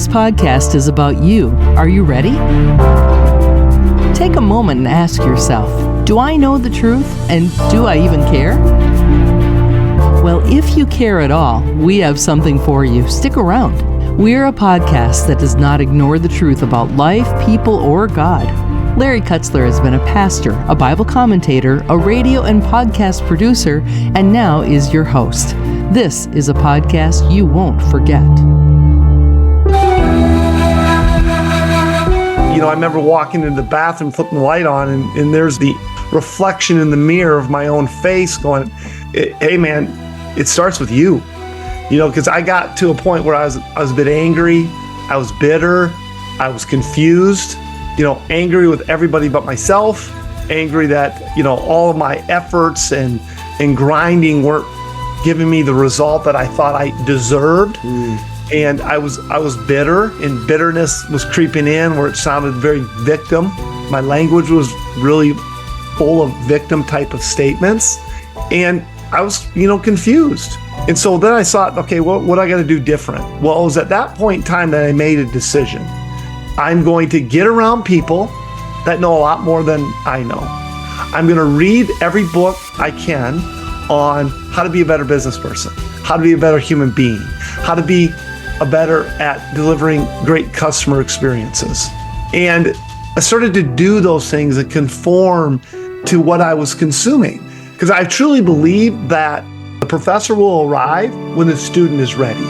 This podcast is about you. Are you ready? Take a moment and ask yourself, do I know the truth, and do I even care? Well, if you care at all, we have something for you. Stick around. We're a podcast that does not ignore the truth about life, people, or God. Larry Kutzler has been a pastor, a Bible commentator, a radio and podcast producer, and now is your host. This is a podcast you won't forget. You know, I remember walking into the bathroom, flipping the light on, and there's the reflection in the mirror of my own face going, hey man, it starts with you. You know, because I got to a point where I was a bit angry, I was bitter, I was confused, you know, angry with everybody but myself, angry that, you know, all of my efforts and grinding weren't giving me the result that I thought I deserved. And I was bitter, and bitterness was creeping in where it sounded very victim. My language was really full of victim type of statements. And I was, you know, confused. And so then I thought, okay, what I got to do different? Well, it was at that point in time that I made a decision. I'm going to get around people that know a lot more than I know. I'm going to read every book I can on how to be a better business person, how to be a better human being, how to be better at delivering great customer experiences. And I started to do those things and conform to what I was consuming. Because I truly believe that the professor will arrive when the student is ready.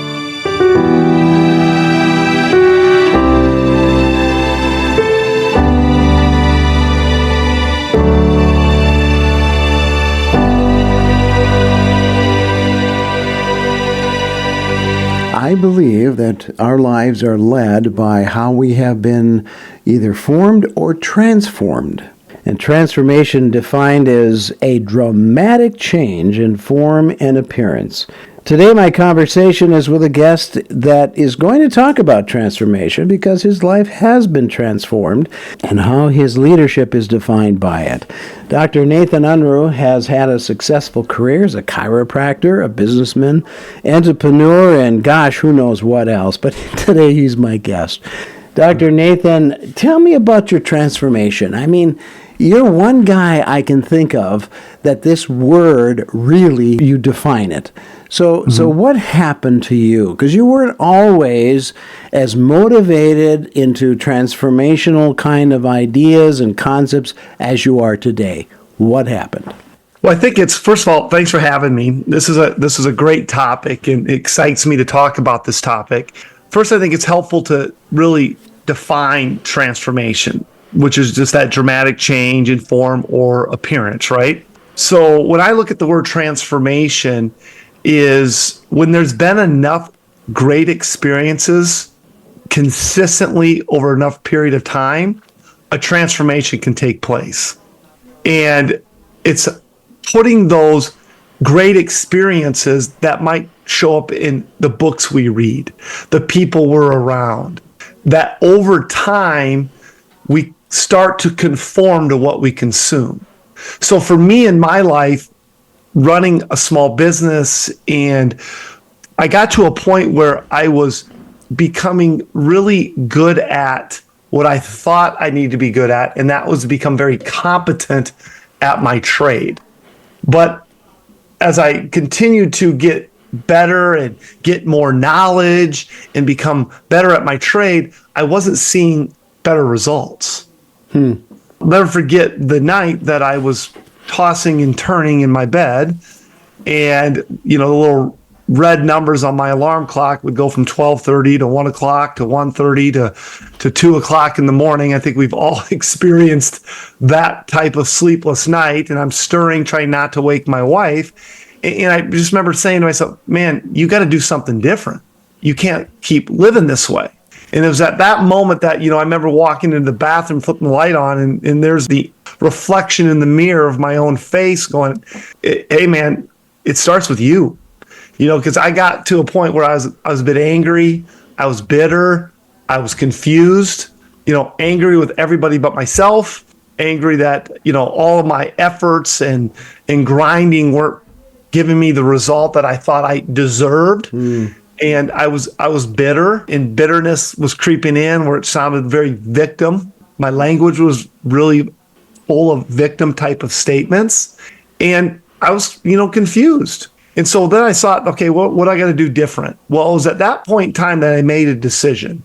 I believe that our lives are led by how we have been either formed or transformed. And transformation defined as a dramatic change in form and appearance. Today my conversation is with a guest that is going to talk about transformation because his life has been transformed and how his leadership is defined by it. Dr. Nathan Unruh has had a successful career as a chiropractor, a businessman, entrepreneur, and gosh, who knows what else. But today he's my guest. Dr. Nathan, tell me about your transformation. I mean, you're one guy I can think of that this word really, you define it. So what happened to you? Because you weren't always as motivated into transformational kind of ideas and concepts as you are today. What happened? Well, I think it's, first of all, thanks for having me. This is a great topic, and it excites me to talk about this topic. First, I think it's helpful to really define transformation, which is just that dramatic change in form or appearance, right? So when I look at the word transformation, is when there's been enough great experiences consistently over enough period of time, a transformation can take place. And it's putting those great experiences that might show up in the books we read, the people we're around, that over time we start to conform to what we consume. So for me in my life, running a small business, and I got to a point where I was becoming really good at what I thought I needed to be good at, and that was to become very competent at my trade. But as I continued to get better and get more knowledge and become better at my trade, I wasn't seeing better results. I'll never forget the night that I was tossing and turning in my bed, and you know, the little red numbers on my alarm clock would go from 12:30 to 1 o'clock to 1:30 to 2 o'clock in the morning. I think we've all experienced that type of sleepless night, and I'm stirring, trying not to wake my wife. And I just remember saying to myself, man, you got to do something different. You can't keep living this way. And it was at that moment that, you know, I remember walking into the bathroom, flipping the light on, and there's the reflection in the mirror of my own face going, hey man, it starts with you. You know, because I got to a point where I was a bit angry, I was bitter, I was confused, you know, angry with everybody but myself, angry that, you know, all of my efforts and grinding weren't giving me the result that I thought I deserved. And I was bitter, and bitterness was creeping in where it sounded very victim. My language was really full of victim type of statements. And I was, confused. And so then I thought, okay, what I got to do different? Well, it was at that point in time that I made a decision.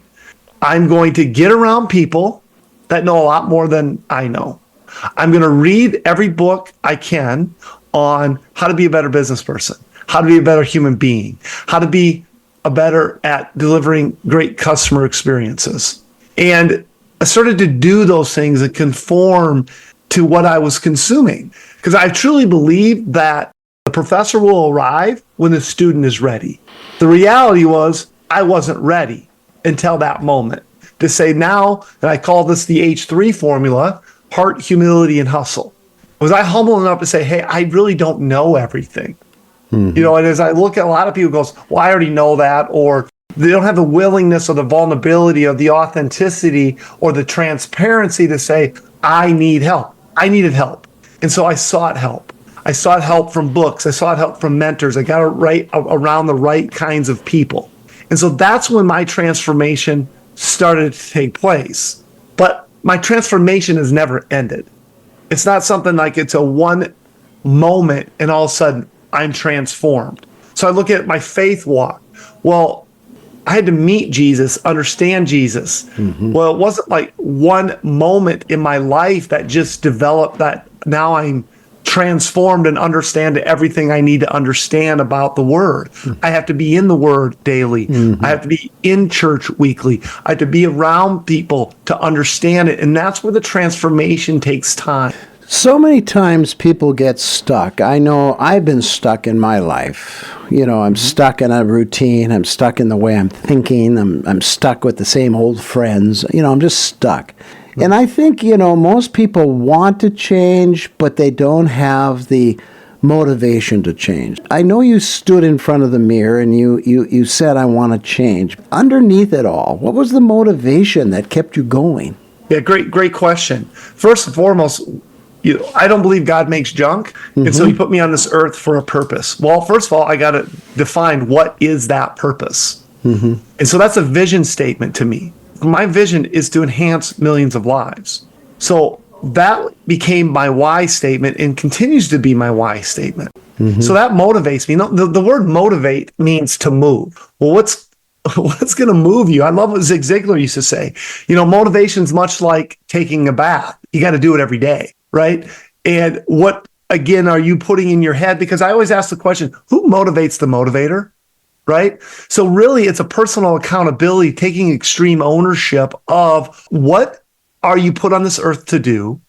I'm going to get around people that know a lot more than I know. I'm going to read every book I can on how to be a better business person, how to be a better human being, how to be a better at delivering great customer experiences. And I started to do those things and conform to what I was consuming, because I truly believe that the professor will arrive when the student is ready. The reality was I wasn't ready until that moment to say, now, and I call this the H3 formula, heart, humility, and hustle. Was I humble enough to say, hey, I really don't know everything? And as I look at a lot of people goes, well, I already know that, or they don't have the willingness or the vulnerability or the authenticity or the transparency to say, I need help. I needed help. And so I sought help. I sought help from books. I sought help from mentors. I got around the right kinds of people. And so that's when my transformation started to take place. But my transformation has never ended. It's not something like it's a one moment and all of a sudden I'm transformed. So I look at my faith walk. Well, I had to meet Jesus, understand Jesus. Well, it wasn't like one moment in my life that just developed that now I'm transformed and understand everything I need to understand about the Word. I have to be in the Word daily. I have to be in church weekly. I have to be around people to understand it. And that's where the transformation takes time. So many times people get stuck. I know I've been stuck in my life. I'm stuck in a routine. I'm stuck in the way I'm thinking. I'm stuck with the same old friends. I'm just stuck. And I think, most people want to change, but they don't have the motivation to change. I know you stood in front of the mirror and you said, I want to change. Underneath it all, what was the motivation that kept you going? Yeah, great question. First and foremost, I don't believe God makes junk. And so he put me on this earth for a purpose. Well, first of all, I got to define what is that purpose. And so that's a vision statement to me. My vision is to enhance millions of lives. So that became my why statement and continues to be my why statement. So that motivates me. The word motivate means to move. Well, what's going to move you? I love what Zig Ziglar used to say. Motivation's much like taking a bath. You got to do it every day, right? And what, again, are you putting in your head? Because I always ask the question, who motivates the motivator? Right? So really, it's a personal accountability, taking extreme ownership of what are you put on this earth to do,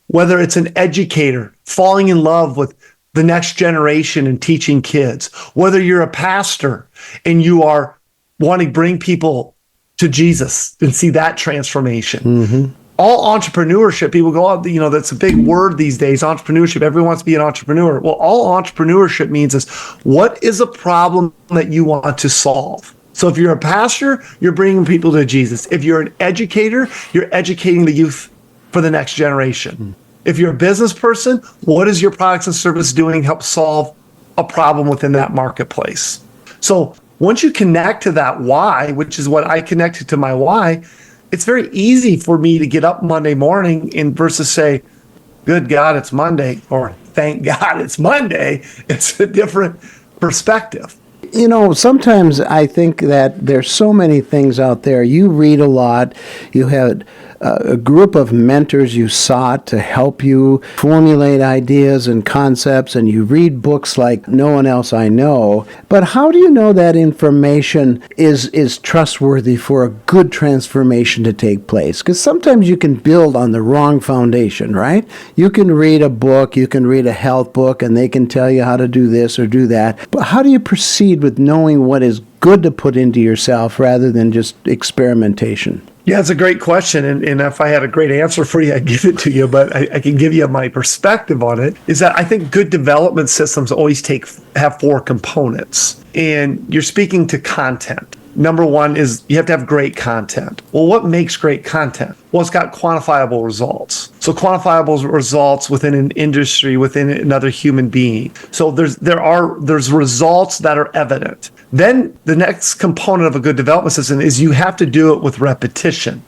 whether it's an educator, falling in love with the next generation and teaching kids, whether you're a pastor and you are wanting to bring people to Jesus and see that transformation. All entrepreneurship, people go, oh, that's a big word these days, entrepreneurship. Everyone wants to be an entrepreneur. Well, all entrepreneurship means is, what is a problem that you want to solve? So if you're a pastor, you're bringing people to Jesus. If you're an educator, you're educating the youth for the next generation. If you're a business person, what is your products and service doing to help solve a problem within that marketplace? So once you connect to that why, which is what I connected to my why, it's very easy for me to get up Monday morning and versus say, good God, it's Monday, or thank God it's Monday. It's a different perspective. Sometimes I think that there's so many things out there. You read a lot. You had a group of mentors you sought to help you formulate ideas and concepts, and you read books like No One Else I Know. But how do you know that information is trustworthy for a good transformation to take place? Because sometimes you can build on the wrong foundation, right? You can read a book, you can read a health book, and they can tell you how to do this or do that. But how do you proceed with knowing what is good to put into yourself rather than just experimentation? Yeah, it's a great question. And if I had a great answer for you, I'd give it to you. But I can give you my perspective on it, is that I think good development systems always have four components. And you're speaking to content. number one is you have to have great content. Well, what makes great content? Well, it's got quantifiable results. So quantifiable results within an industry, within another human being. So there's results that are evident. Then the next component of a good development system is you have to do it with repetition.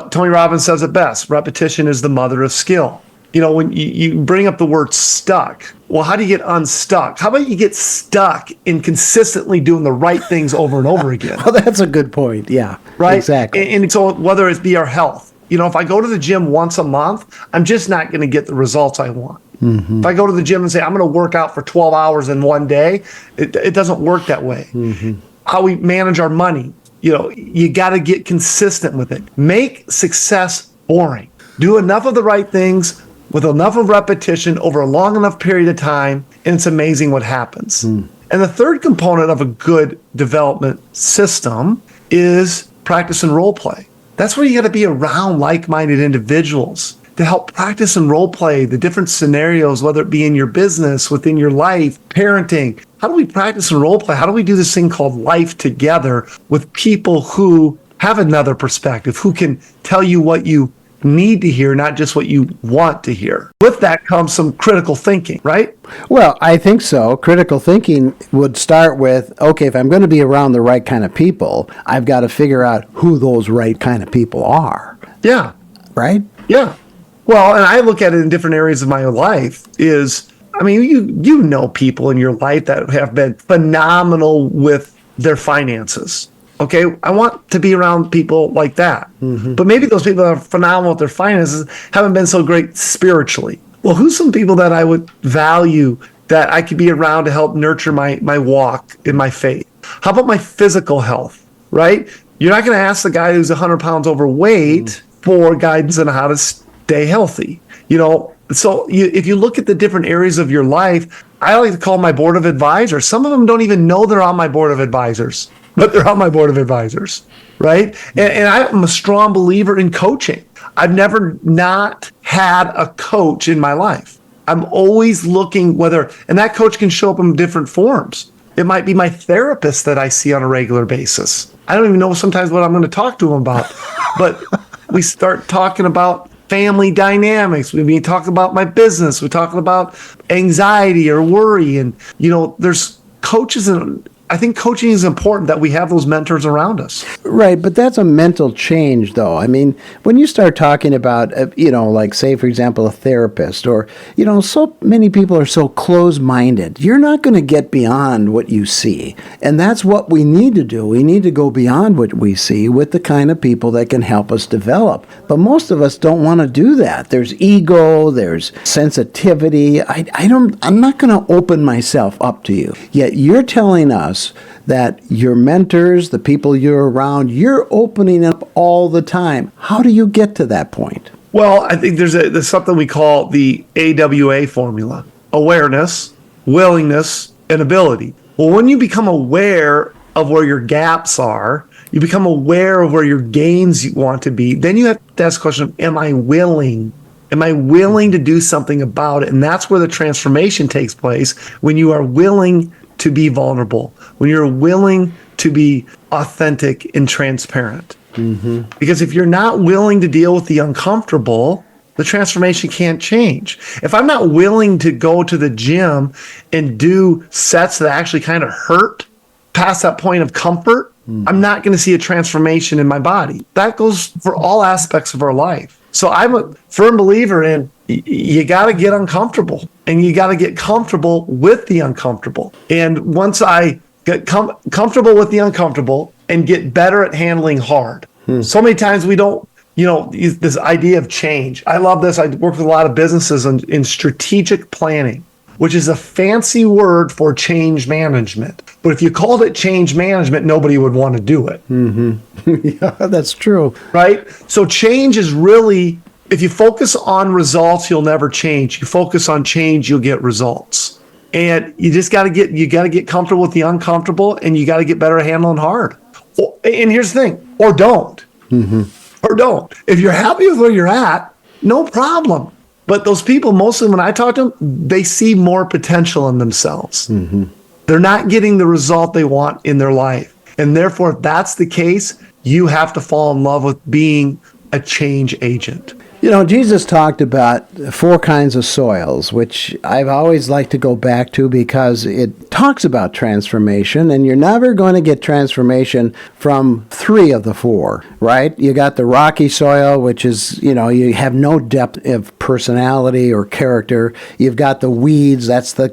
Tony Robbins says it best: repetition is the mother of skill. When you bring up the word stuck, well, how do you get unstuck? How about you get stuck in consistently doing the right things over and over again? Well, that's a good point. Yeah, right. Exactly. And so whether it be our health, if I go to the gym once a month, I'm just not going to get the results I want. Mm-hmm. If I go to the gym and say, I'm going to work out for 12 hours in one day, it doesn't work that way. Mm-hmm. How we manage our money, you got to get consistent with it. Make success boring. Do enough of the right things with enough of repetition over a long enough period of time, and it's amazing what happens. And the third component of a good development system is practice and role play. That's where you got to be around like-minded individuals to help practice and role play the different scenarios, whether it be in your business, within your life, parenting. How do we practice and role play? How do we do this thing called life together with people who have another perspective, who can tell you what you need to hear, not just what you want to hear? With that comes some critical thinking, right? Well, I think so. Critical thinking would start with, okay, if I'm going to be around the right kind of people, I've got to figure out who those right kind of people are. Yeah. Right? Yeah. Well, and I look at it in different areas of my life you know people in your life that have been phenomenal with their finances. Okay, I want to be around people like that. Mm-hmm. But maybe those people that are phenomenal with their finances haven't been so great spiritually. Well, who's some people that I would value that I could be around to help nurture my walk in my faith? How about my physical health, right? You're not going to ask the guy who's 100 pounds overweight for guidance on how to stay healthy. So if you look at the different areas of your life, I like to call my board of advisors. Some of them don't even know they're on my board of advisors, but they're on my board of advisors, right? And I'm a strong believer in coaching. I've never not had a coach in my life. I'm always looking and that coach can show up in different forms. It might be my therapist that I see on a regular basis. I don't even know sometimes what I'm going to talk to him about, but we start talking about family dynamics. We talk about my business. We're talking about anxiety or worry. And, there's coaches, and I think coaching is important that we have those mentors around us. Right, but that's a mental change, though. I mean, when you start talking about, like, say, for example, a therapist, or, so many people are so closed-minded. You're not going to get beyond what you see. And that's what we need to do. We need to go beyond what we see with the kind of people that can help us develop. But most of us don't want to do that. There's ego, there's sensitivity. I'm not going to open myself up to you. Yet you're telling us that your mentors, the people you're around, you're opening up all the time. How do you get to that point? Well, I think there's something we call the AWA formula: awareness, willingness, and ability. Well, when you become aware of where your gaps are, you become aware of where your gains you want to be, then you have to ask the question, am I willing? Am I willing to do something about it? And that's where the transformation takes place, when you are willing to be vulnerable, when you're willing to be authentic and transparent. Mm-hmm. Because if you're not willing to deal with the uncomfortable, the transformation can't change. If I'm not willing to go to the gym and do sets that actually kind of hurt past that point of comfort, I'm not going to see a transformation in my body. That goes for all aspects of our life. So I'm a firm believer in you got to get uncomfortable, and you got to get comfortable with the uncomfortable. And once I get comfortable with the uncomfortable and get better at handling hard. So many times we don't, this idea of change. I love this. I work with a lot of businesses in strategic planning, which is a fancy word for change management. But if you called it change management, nobody would want to do it. Mm-hmm. Yeah, that's true. Right? So change is really, if you focus on results, you'll never change. You focus on change, you'll get results. And you just got to get comfortable with the uncomfortable, and you got to get better at handling hard. And here's the thing, or don't. Mm-hmm. Or don't. If you're happy with where you're at, no problem. But those people, mostly when I talk to them, they see more potential in themselves. Mm-hmm. They're not getting the result they want in their life. And therefore, if that's the case, you have to fall in love with being a change agent. You know, Jesus talked about 4 kinds of soils, which I've always liked to go back to because it talks about transformation, and you're never going to get transformation from 3 of the 4, right? You got the rocky soil, which is, you have no depth of personality or character. You've got the weeds, that's the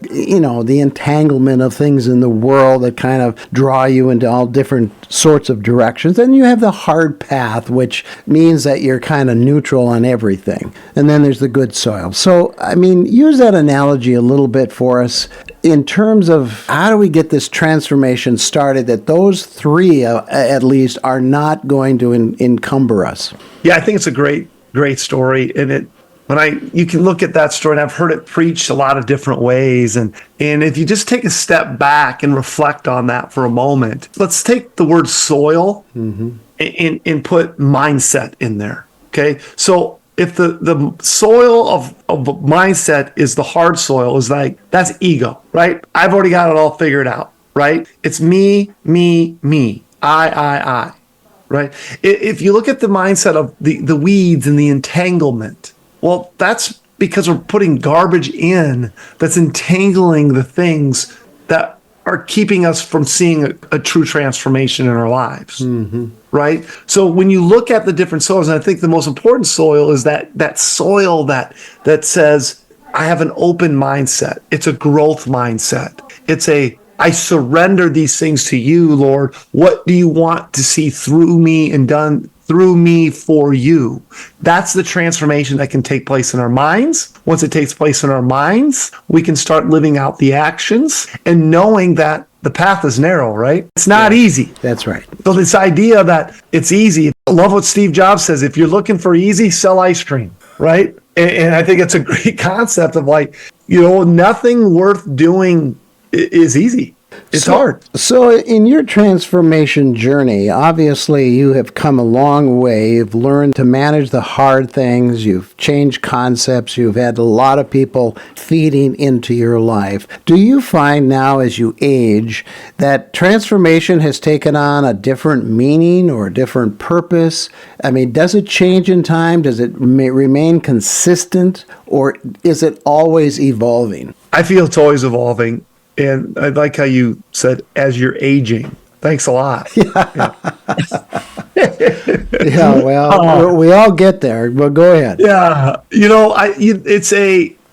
entanglement of things in the world that kind of draw you into all different sorts of directions. Then you have the hard path, which means that you're kind of neutral on everything. And then there's the good soil. So, use that analogy a little bit for us in terms of how do we get this transformation started that those 3, at least, are not going to encumber us. Yeah, I think it's a great story. And you can look at that story, and I've heard it preached a lot of different ways. And if you just take a step back and reflect on that for a moment, let's take the word soil and put mindset in there. Okay. So if the soil of mindset is the hard soil, is like, that's ego, right? I've already got it all figured out, right? It's me, I, right? If you look at the mindset of the weeds and the entanglement, well, that's because we're putting garbage in that's entangling the things that are keeping us from seeing a true transformation in our lives, right? So when you look at the different soils, and I think the most important soil is that soil that says, I have an open mindset. It's a growth mindset. It's I surrender these things to you, Lord. What do you want to see through me and done through me for you? That's the transformation that can take place in our minds. Once it takes place in our minds, we can start living out the actions and knowing that the path is narrow, right? It's not easy. That's right. So this idea that it's easy, I love what Steve Jobs says, if you're looking for easy, sell ice cream, right? And I think it's a great concept of nothing worth doing is easy. It's hard. So in your transformation journey, obviously you have come a long way. You've learned to manage the hard things. You've changed concepts. You've had a lot of people feeding into your life. Do you find now as you age that transformation has taken on a different meaning or a different purpose? Does it change in time? Does it remain consistent? Or is it always evolving? I feel it's always evolving. And I like how you said, as you're aging. Thanks a lot. Yeah, well, we all get there, but go ahead. Yeah.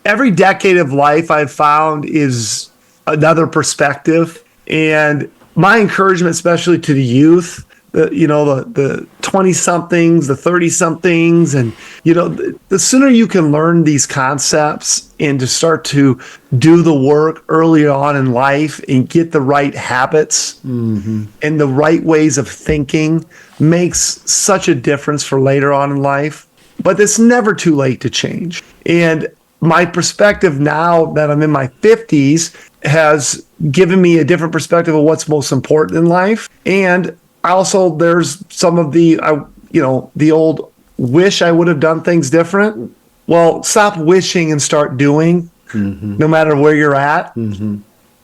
Every decade of life I've found is another perspective. And my encouragement, especially to the youth, the 20-somethings, the 30-somethings, and, the sooner you can learn these concepts and to start to do the work early on in life and get the right habits and the right ways of thinking makes such a difference for later on in life. But it's never too late to change. And my perspective now that I'm in my 50s has given me a different perspective of what's most important in life. And also, there's some of the old wish I would have done things different. Well, stop wishing and start doing, no matter where you're at. And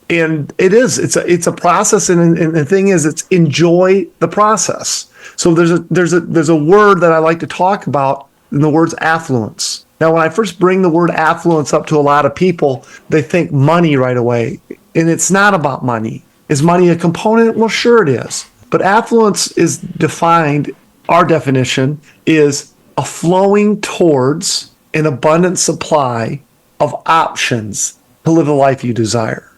it's a process, and the thing is, it's enjoy the process. So there's a word that I like to talk about, and the word's affluence. Now, when I first bring the word affluence up to a lot of people, they think money right away, and it's not about money. Is money a component? Well, sure it is. But affluence is defined, our definition is a flowing towards an abundant supply of options to live the life you desire.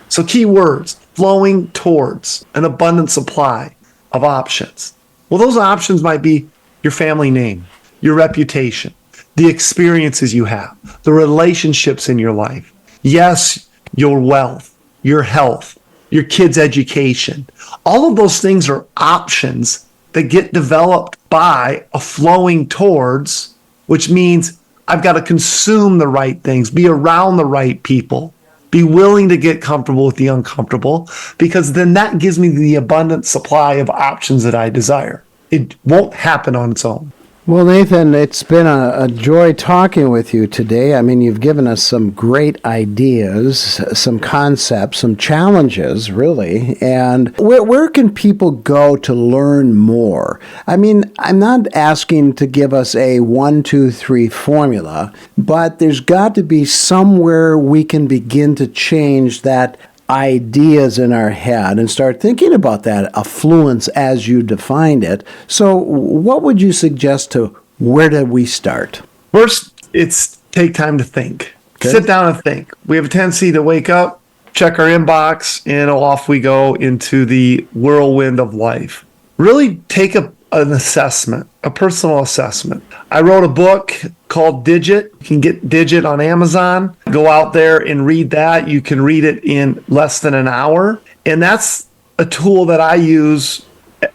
So key words, flowing towards an abundant supply of options. Well, those options might be your family name, your reputation, the experiences you have, the relationships in your life. Yes, your wealth, your health, your kids' education. All of those things are options that get developed by a flowing towards, which means I've got to consume the right things, be around the right people, be willing to get comfortable with the uncomfortable, because then that gives me the abundant supply of options that I desire. It won't happen on its own. Well, Nathan, it's been a joy talking with you today. I mean, you've given us some great ideas, some concepts, some challenges, really. And where can people go to learn more? I mean, I'm not asking to give us a 1, 2, 3 formula, but there's got to be somewhere we can begin to change that ideas in our head and start thinking about that affluence as you defined it. So what would you suggest to where do we start? First, it's take time to think. Okay. Sit down and think. We have a tendency to wake up, check our inbox, and off we go into the whirlwind of life. Really take an assessment, a personal assessment. I wrote a book called Digit. You can get Digit on Amazon. Go out there and read that. You can read it in less than an hour. And that's a tool that I use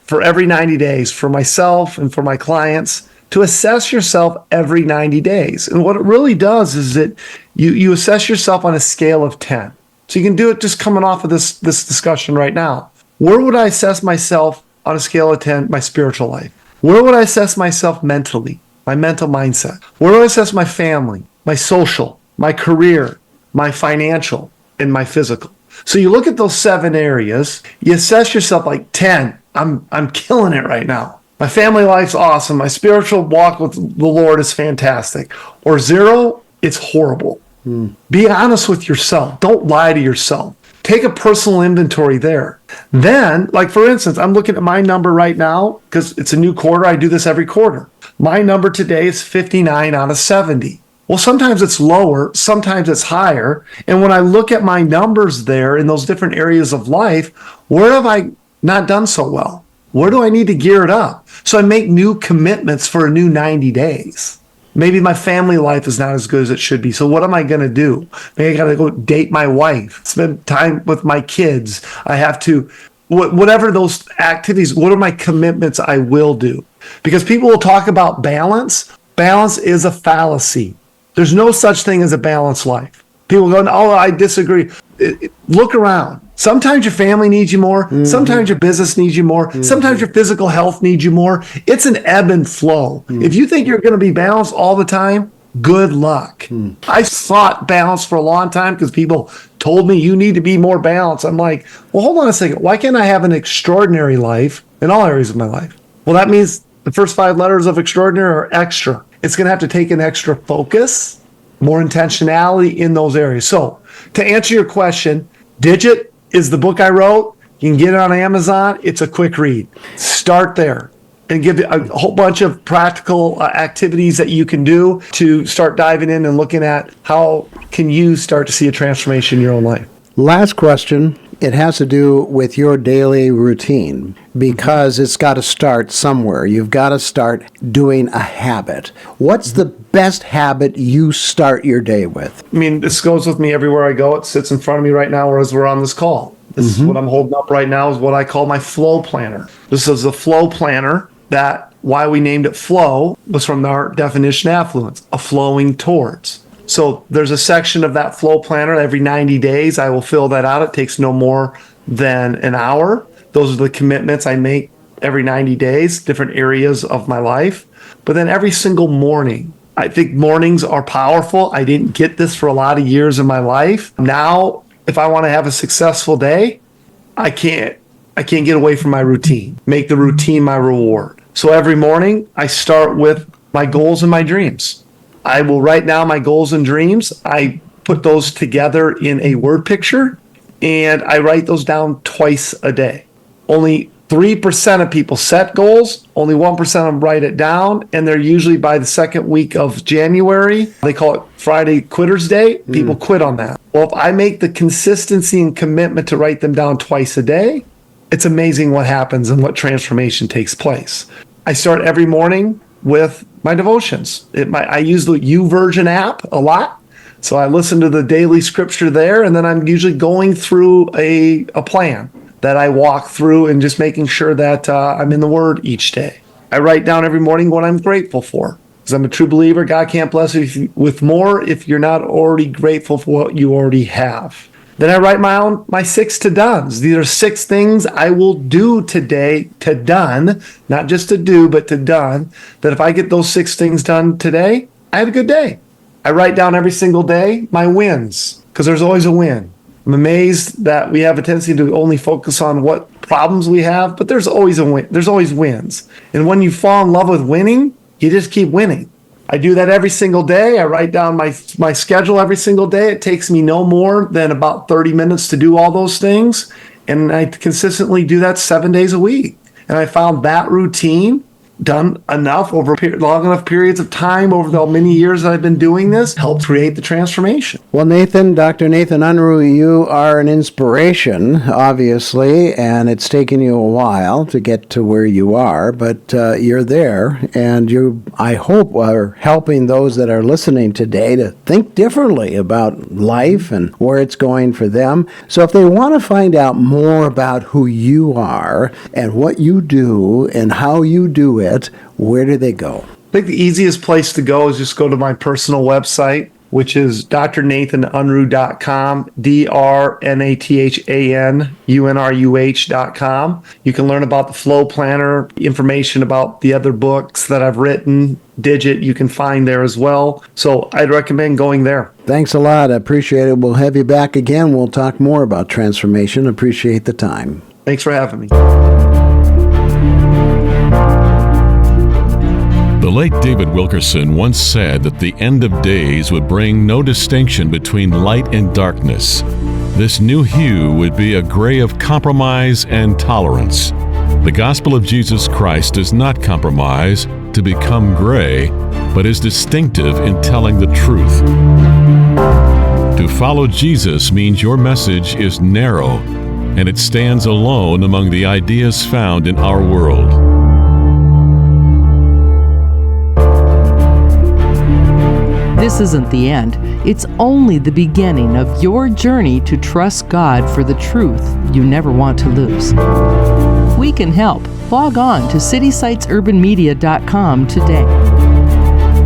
for every 90 days for myself and for my clients to assess yourself every 90 days. And what it really does is that you assess yourself on a scale of 10. So you can do it just coming off of this discussion right now. Where would I assess myself on a scale of 10, my spiritual life? Where would I assess myself mentally, my mental mindset? Where do I assess my family, my social, my career, my financial, and my physical? So you look at those 7 areas, you assess yourself like 10, I'm killing it right now. My family life's awesome. My spiritual walk with the Lord is fantastic. Or 0, it's horrible. Be honest with yourself. Don't lie to yourself. Take a personal inventory there. Then, like for instance, I'm looking at my number right now because it's a new quarter. I do this every quarter. My number today is 59 out of 70. Well, sometimes it's lower, sometimes it's higher. And when I look at my numbers there in those different areas of life, where have I not done so well? Where do I need to gear it up? So I make new commitments for a new 90 days. Maybe my family life is not as good as it should be. So what am I going to do? Maybe I got to go date my wife, spend time with my kids. I have to, whatever those activities, what are my commitments I will do? Because people will talk about balance. Balance is a fallacy. There's no such thing as a balanced life. People go, oh, I disagree. Look around. Sometimes your family needs you more. Mm-hmm. Sometimes your business needs you more. Mm-hmm. Sometimes your physical health needs you more. It's an ebb and flow. Mm-hmm. If you think you're going to be balanced all the time, good luck. Mm-hmm. I sought balance for a long time because people told me you need to be more balanced. I'm like, well, hold on a second. Why can't I have an extraordinary life in all areas of my life? Well, that means the first 5 letters of extraordinary are extra. It's going to have to take an extra focus, more intentionality in those areas. So to answer your question, Digit is the book I wrote. You can get it on Amazon. It's a quick read. Start there and give it a whole bunch of practical activities that you can do to start diving in and looking at how can you start to see a transformation in your own life. Last question. It has to do with your daily routine because it's got to start somewhere. You've got to start doing a habit. What's the best habit you start your day with? I mean, this goes with me everywhere I go. It sits in front of me right now as we're on this call. This is what I'm holding up right now is what I call my flow planner. This is the flow planner that why we named it flow was from our definition of affluence, a flowing towards. So there's a section of that flow planner every 90 days. I will fill that out. It takes no more than an hour. Those are the commitments I make every 90 days, different areas of my life. But then every single morning, I think mornings are powerful. I didn't get this for a lot of years in my life. Now, if I want to have a successful day, I can't get away from my routine. Make the routine my reward. So every morning I start with my goals and my dreams. I will write down my goals and dreams. I put those together in a word picture and I write those down twice a day. Only 3% of people set goals, only 1% of them write it down, and they're usually by the second week of January. They call it Friday Quitter's Day. People quit on that. Well, if I make the consistency and commitment to write them down twice a day, it's amazing what happens and what transformation takes place. I start every morning with my devotions. I use the YouVersion app a lot. So I listen to the daily scripture there, and then I'm usually going through a plan that I walk through and just making sure that I'm in the Word each day. I write down every morning what I'm grateful for. Because I'm a true believer, God can't bless you with more if you're not already grateful for what you already have. Then I write my 6 to dones. These are 6 things I will do today to done, not just to do, but to done. That if I get those 6 things done today, I had a good day. I write down every single day my wins, because there's always a win. I'm amazed that we have a tendency to only focus on what problems we have, but there's always a win. There's always wins. And when you fall in love with winning, you just keep winning. I do that every single day. I write down my schedule every single day. It takes me no more than about 30 minutes to do all those things. And I consistently do that 7 days a week. And I found that routine done enough over long enough periods of time over the many years that I've been doing this helped create the transformation. Well, Nathan, Dr. Nathan Unruh, you are an inspiration, obviously, and it's taken you a while to get to where you are, but you're there, and you, I hope, are helping those that are listening today to think differently about life and where it's going for them. So if they want to find out more about who you are and what you do and how you do it, where do they go? I think the easiest place to go is just go to my personal website, which is drnathanunruh.com, drnathanunruh.com. You can learn about the Flow Planner, information about the other books that I've written, Digit, you can find there as well. So I'd recommend going there. Thanks a lot. I appreciate it. We'll have you back again. We'll talk more about transformation. Appreciate the time. Thanks for having me. The late David Wilkerson once said that the end of days would bring no distinction between light and darkness. This new hue would be a gray of compromise and tolerance. The gospel of Jesus Christ does not compromise to become gray, but is distinctive in telling the truth. To follow Jesus means your message is narrow, and it stands alone among the ideas found in our world. This isn't the end. It's only the beginning of your journey to trust God for the truth you never want to lose. We can help. Log on to citysightsurbanmedia.com today.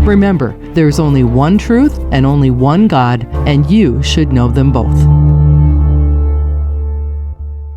Remember, there's only one truth and only one God, and you should know them both.